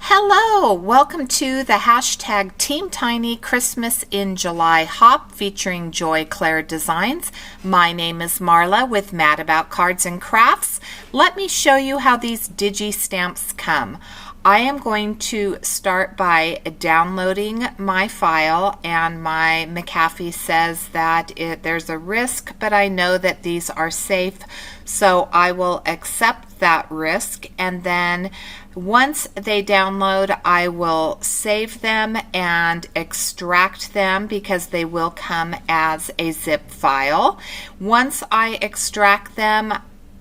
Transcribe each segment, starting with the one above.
Hello, welcome to the hashtag Team Tiny Christmas in July Hop featuring Joy Clair Designs. My name is Marla with Mad About Cards and Crafts. Let me show you how these digi stamps come. I am going to start by downloading my file, and my McAfee says that there's a risk, but I know that these are safe, so I will accept that risk. And then once they download, I will save them and extract them because they will come as a zip file. Once I extract them,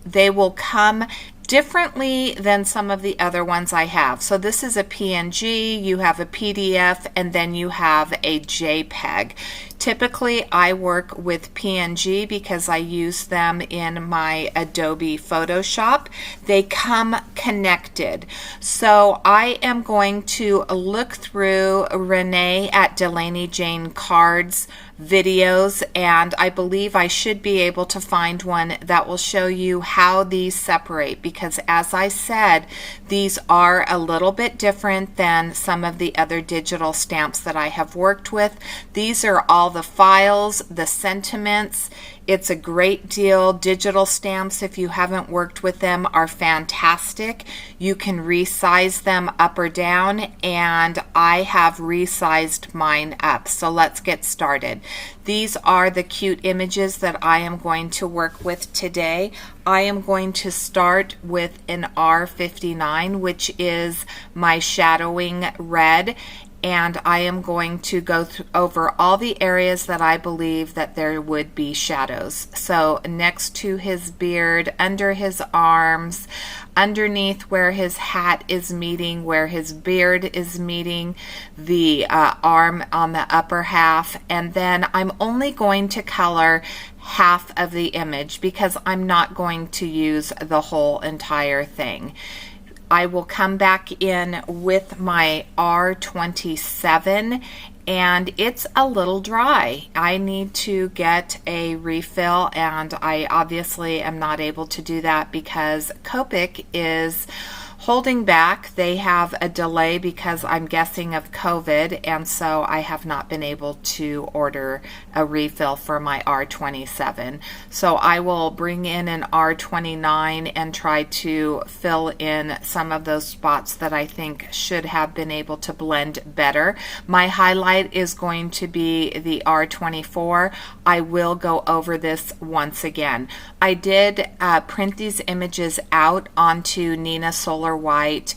they will come differently than some of the other ones I have. So this is a PNG, you have a PDF, and then you have a JPEG. Typically, I work with PNG because I use them in my Adobe Photoshop. They come connected. So I am going to look through Renee at Delaney Jane Cards videos, and I believe I should be able to find one that will show you how these separate, because as I said, these are a little bit different than some of the other digital stamps that I have worked with. These are all the files, the sentiments. It's a great deal. Digital stamps, if you haven't worked with them, are fantastic. You can resize them up or down, and I have resized mine up. So let's get started. These are the cute images that I am going to work with today. I am going to start with an R59, which is my shadowing red. And I am going to go over all the areas that I believe that there would be shadows. So next to his beard, under his arms, underneath where his hat is meeting, where his beard is meeting, the arm on the upper half. And then I'm only going to color half of the image because I'm not going to use the whole entire thing. I will come back in with my R27, and it's a little dry. I need to get a refill, and I obviously am not able to do that because Copic is holding back. They have a delay because I'm guessing of COVID, and so I have not been able to order a refill for my R27. So I will bring in an R29 and try to fill in some of those spots that I think should have been able to blend better. My highlight is going to be the R24. I will go over this once again. I did print these images out onto Nina Solar White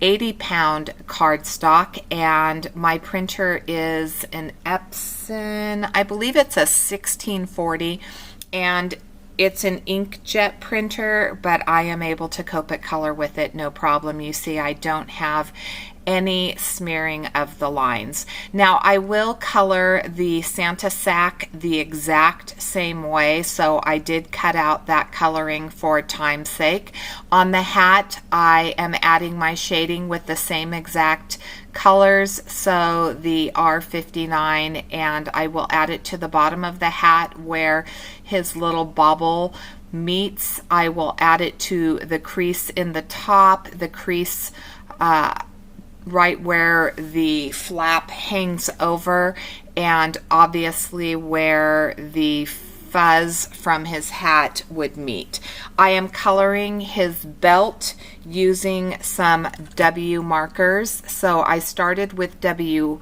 80-pound cardstock, and my printer is an Epson, I believe it's a 1640, and it's an inkjet printer, but I am able to Copic color with it, no problem. You see, I don't have any smearing of the lines. Now I will color the Santa sack the exact same way, so I did cut out that coloring for time's sake. On the hat, I am adding my shading with the same exact colors, so the R59, and I will add it to the bottom of the hat where his little bobble meets. I will add it to the crease in the top, the crease right where the flap hangs over, and obviously where the fuzz from his hat would meet. I am coloring his belt using some W markers. So I started with W6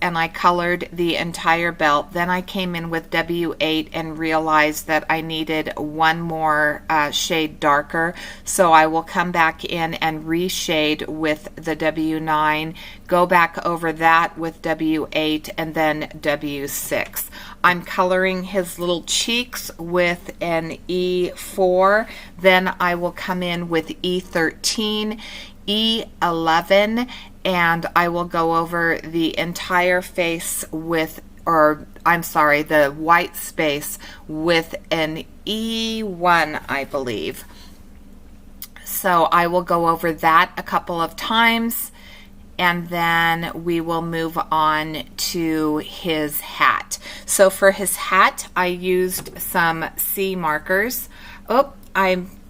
and I colored the entire belt. Then I came in with W8 and realized that I needed one more shade darker. So I will come back in and reshade with the W9, go back over that with W8, and then W6. I'm coloring his little cheeks with an E4. Then I will come in with E13, E11, and I will go over the entire face with, or I'm sorry, the white space with an E1, I believe. So I will go over that a couple of times, and then we will move on to his hat. So for his hat, I used some C markers. Oh,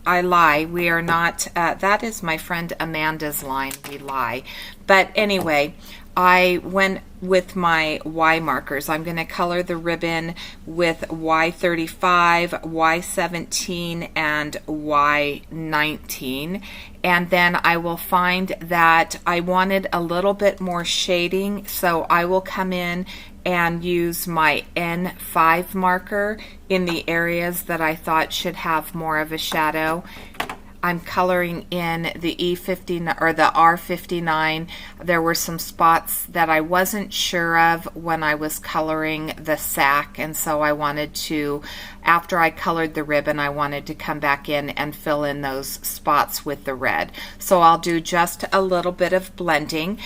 I lie. We are not, that is my friend Amanda's line, we lie. But anyway, I went with my Y markers. I'm going to color the ribbon with Y35, Y17, and Y19. And then I will find that I wanted a little bit more shading, so I will come in and use my N5 marker in the areas that I thought should have more of a shadow. I'm coloring in the E59 or the R59. There were some spots that I wasn't sure of when I was coloring the sack, and so I wanted to, after I colored the ribbon, I wanted to come back in and fill in those spots with the red. So I'll do just a little bit of blending.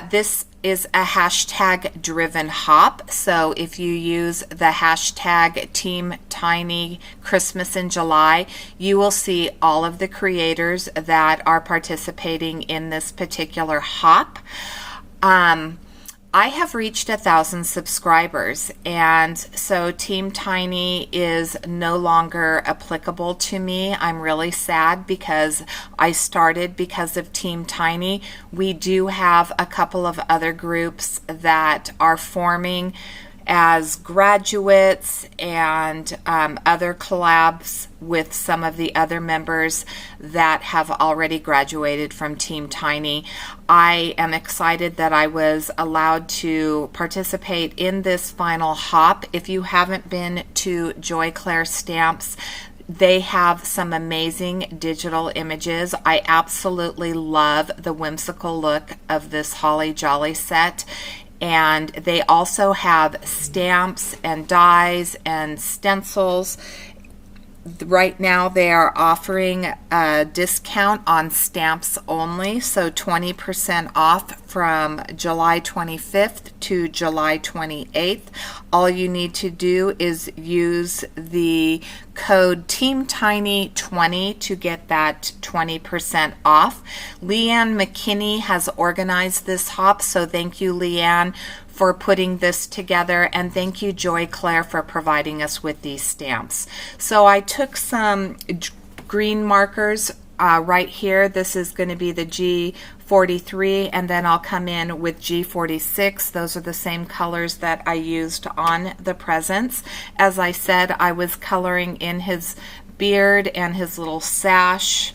This is a hashtag driven hop, so if you use the hashtag Team Tiny Christmas in July, you will see all of the creators that are participating in this particular hop. I have reached 1,000 subscribers, and so Team Tiny is no longer applicable to me. I'm really sad because I started because of Team Tiny. We do have a couple of other groups that are forming as graduates and other collabs with some of the other members that have already graduated from Team Tiny. I am excited that I was allowed to participate in this final hop. If you haven't been to Joy Clair Stamps, they have some amazing digital images. I absolutely love the whimsical look of this Holly Jolly set. And they also have stamps and dies and stencils. Right now they are offering a discount on stamps only, so 20% off from July 25th to July 28th. All you need to do is use the code TEAMTINY20 to get that 20% off. Leanne McKinney has organized this hop, so thank you, Leanne, for putting this together, and thank you, Joy Clair, for providing us with these stamps. So I took some green markers right here. This is going to be the G43, and then I'll come in with G46. Those are the same colors that I used on the presents. As I said, I was coloring in his beard and his little sash,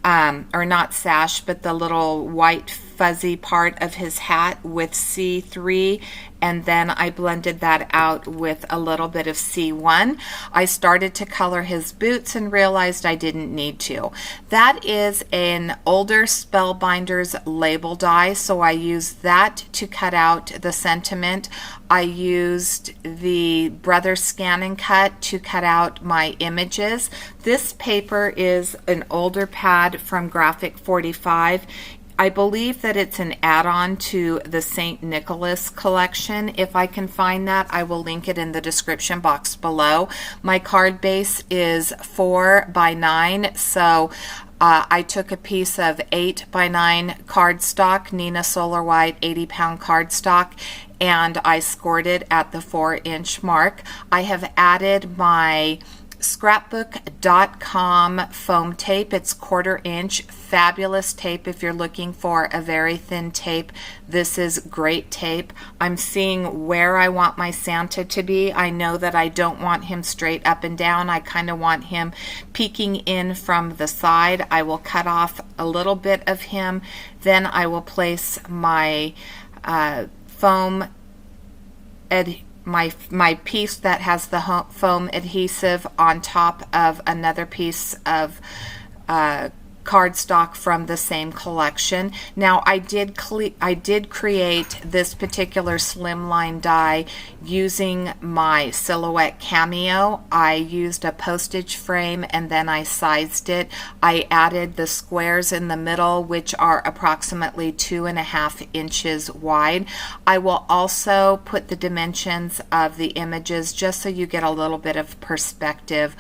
or not sash, but the little white fuzzy part of his hat with C3, and then I blended that out with a little bit of C1. I started to color his boots and realized I didn't need to. That is an older Spellbinders label die, so I used that to cut out the sentiment. I used the Brother Scan and Cut to cut out my images. This paper is an older pad from Graphic 45. I believe that it's an add-on to the St. Nicholas collection. If I can find that, I will link it in the description box below. My card base is 4x9, so I took a piece of 8x9 cardstock, Nina Solar White 80-pound cardstock, and I scored it at the 4-inch mark. I have added my scrapbook.com foam tape. It's 1/4 inch, fabulous tape if you're looking for a very thin tape. This is great tape. I'm seeing where I want my Santa to be. I know that I don't want him straight up and down. I kind of want him peeking in from the side. I will cut off a little bit of him. Then I will place my foam my piece that has the foam adhesive on top of another piece of cardstock from the same collection. Now I did create this particular slimline die using my Silhouette Cameo. I used a postage frame and then I sized it. I added the squares in the middle, which are approximately 2.5 inches wide. I will also put the dimensions of the images just so you get a little bit of perspective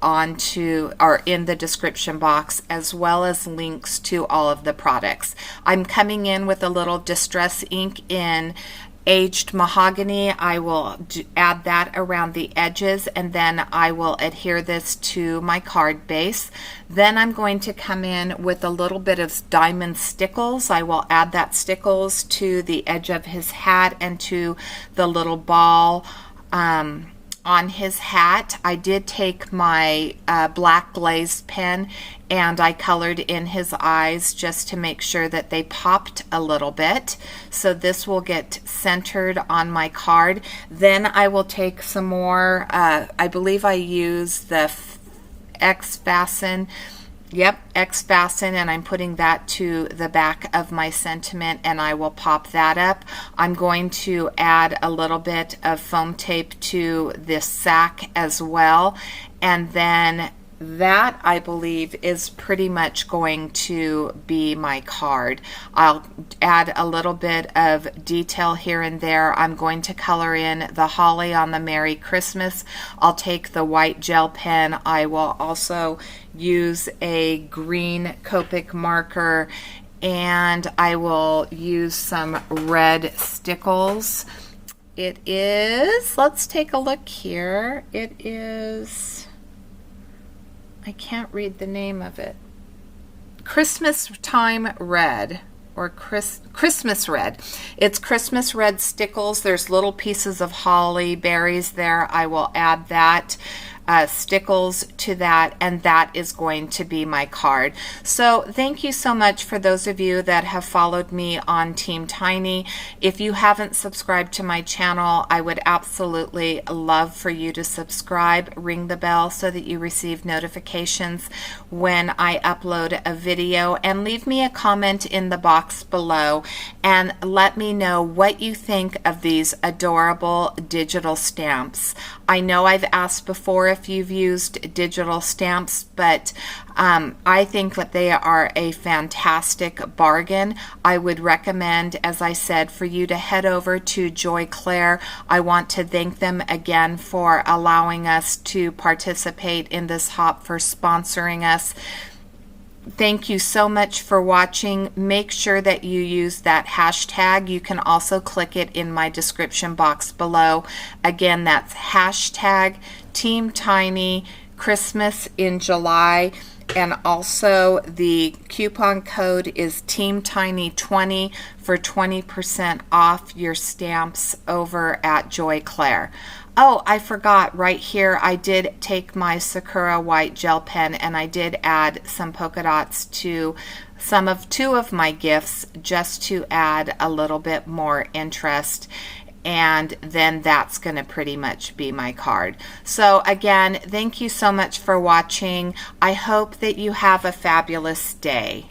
onto or in the description box, as well as links to all of the products. I'm coming in with a little distress ink in aged mahogany. I will add that around the edges, and then I will adhere this to my card base. Then I'm going to come in with a little bit of diamond stickles. I will add that stickles to the edge of his hat and to the little ball on his hat. I did take my black glazed pen and I colored in his eyes just to make sure that they popped a little bit. So this will get centered on my card. Then I will take some more, I believe I use the Fasten. Yep, Fasten, and I'm putting that to the back of my sentiment, and I will pop that up. I'm going to add a little bit of foam tape to this sack as well, and then that, I believe, is pretty much going to be my card. I'll add a little bit of detail here and there. I'm going to color in the holly on the Merry Christmas. I'll take the white gel pen. I will also use a green Copic marker, and I will use some Red Stickles. It is, let's take a look here. It is, I can't read the name of it. Christmas Time Red, or Christmas Red. It's Christmas Red Stickles. There's little pieces of holly berries there. I will add that. Stickles to that, and that is going to be my card. So thank you so much for those of you that have followed me on Team Tiny. If you haven't subscribed to my channel, I would absolutely love for you to subscribe, ring the bell so that you receive notifications when I upload a video, and leave me a comment in the box below and let me know what you think of these adorable digital stamps. I know I've asked before if you've used digital stamps, but I think that they are a fantastic bargain. I would recommend, as I said, for you to head over to Clair. I want to thank them again for allowing us to participate in this hop, for sponsoring us. Thank you so much for watching. Make sure that you use that hashtag. You can also click it in my description box below. Again, that's hashtag Team Tiny Christmas in July. And also the coupon code is Team Tiny 20 for 20% off your stamps over at Clair. Oh, I forgot right here, I did take my Sakura white gel pen and I did add some polka dots to two of my gifts just to add a little bit more interest. And then that's going to pretty much be my card. So again, thank you so much for watching. I hope that you have a fabulous day.